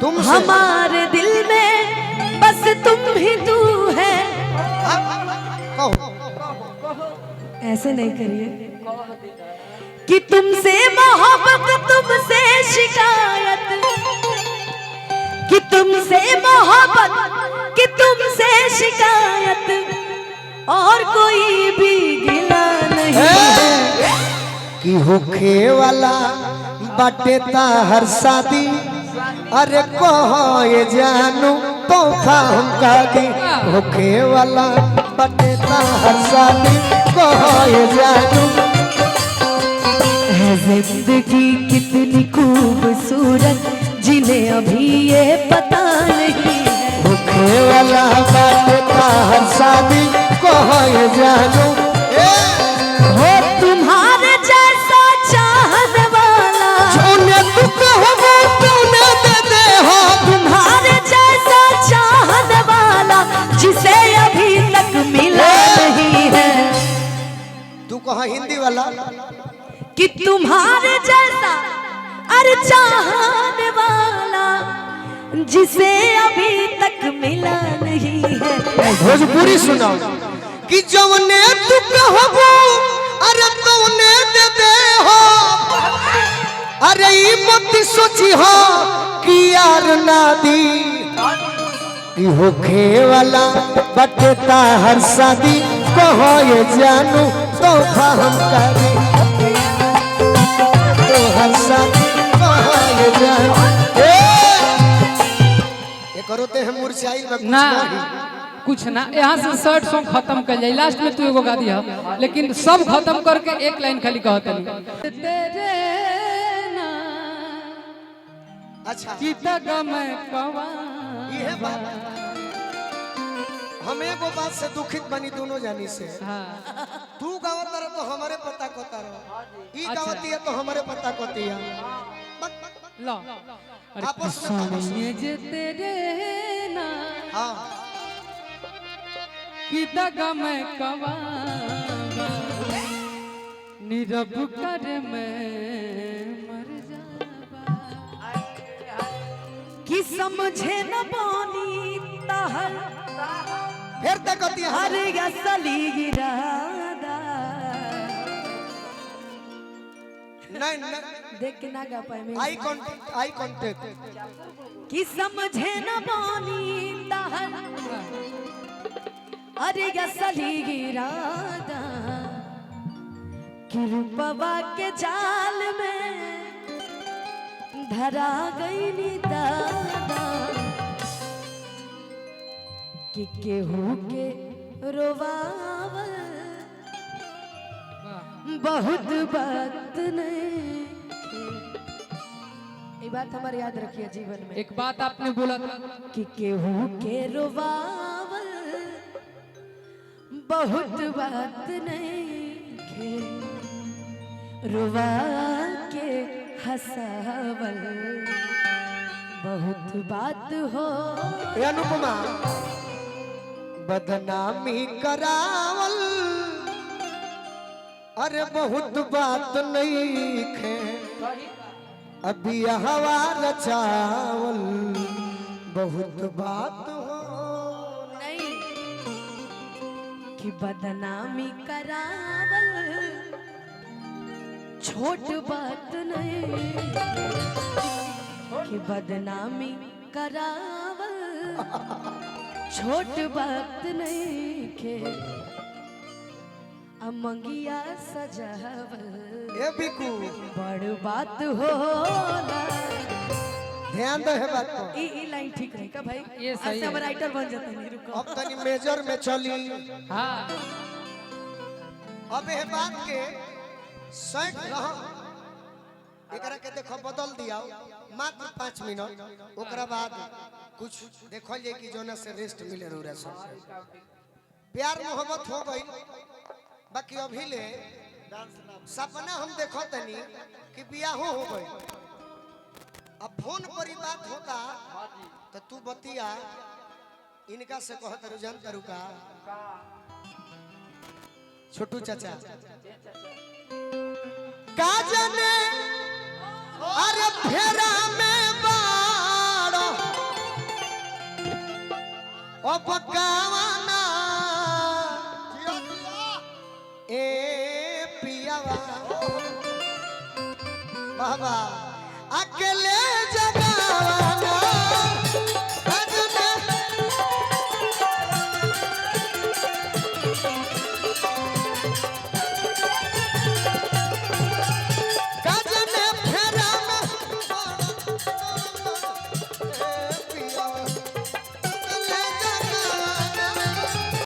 हमारे दिल में बस तुम ही तू है। ऐसे नहीं करिए कि तुमसे मोहब्बत तुमसे शिकायत, कि तुमसे मोहब्बत कि तुमसे शिकायत, और कोई भी गिला नहीं है। कि होखे वाला बटेता हर शादी, अरे कहो ये जानू तोहफा हमका दी। होखे वाला बटेता हर शादी, कहो ये जानू। है जिंदगी कितनी खूबसूरत, जिन्हें अभी ये पता नहीं है। होखे वाला बटेता हर शादी, कहो ये जानू। हो तुम्हारे जैसा चाहने वाला, जोने तू कहो वो तूने दे दे हो। तुम्हारे जैसा चाहने वाला जिसे अभी तक मिला नहीं है। तू कहा हिंदी वाला कि तुम्हारे जैसा अरे चाहने वाला जिसे अभी तक मिला नहीं है। भोजपुरी सुनाओ कि जवने तू कहबो अरे तौने दे दे हो। अरे ई मत सोची हो कि यार ना दी। कि होखे वाला बटेता हर शादी, कहो ये जानू तोहफा हमका दी। तो हर शादी कहो ये जानू। ये करोते हैं मुरझाई में कुछ ना नहीं। कुछ ना, यहाँ से शर्ट सॉन्ग खत्म कर जाए। लास्ट में तू एगो गा दिया, लेकिन सब खत्म करके एक लाइन खाली कहते नहीं। तेरे ना अच्छा की दगा मैं कवा। ये बात हम एगो बात से दुखित बनी दोनों जानी से। हाँ तू गावत रह तो हमारे पता कोता रहो, ई अच्छा। गावती है तो हमारे पता कोती है। लो अरे आपस में ये जे तेरे ना हाँ की दगा मैं कवा, नीरव कर मैं मर जावा। कि समझे न पानी तहर फिर तक कोती है। हर असली इरादा। नहीं नहीं देख के ना गा पाए मैं। आई कांटेक्ट कि समझे न पानी तहर अरे असली इरादा। कि रूपवा के जाल में धरा गई नी दादा। कि केहू के रोवावल बहुत बात नहीं। ये बात हमारे याद रखिए जीवन में। एक बात आपने बोला था कि केहू के रोवावल बहुत बात नहीं, रुवा के हंसावल बहुत बात हो। ए अनुपमा बदनामी करावल अरे बहुत बात नहीं खे। अभी हवा रचावल बहुत बात हो। नहीं कि बदनामी करावल छोट बात नहीं, कि बदनामी करावल छोट बात नहीं के। अमंगिया सजावल ए बिकू बड़ बात होला। ध्यान दे है बात को। ई लाइन ठीक रही का भाई? ये सही है। सब राइटर बन जाते हैं। रुको अब तनी मेजर में चली। हाँ अब ये बात के सेट रहा एकरा के देखो बदल दिया मात्र 5 मिनट। ओकरा बाद कुछ देखल जाए कि जोना से रेस्ट मिले रौरा सब। प्यार मोहब्बत हो गई बाकी अभी ले सपना हम देखो तनी कि बियाह हो गई। अब फोन पर ही बात होता तो तू बतिया इनका से कहत रुझान करू का छोटू चाचा का जाने अरे फेरा में बाड़ो अब कावना ए पियावा बाबा अकेले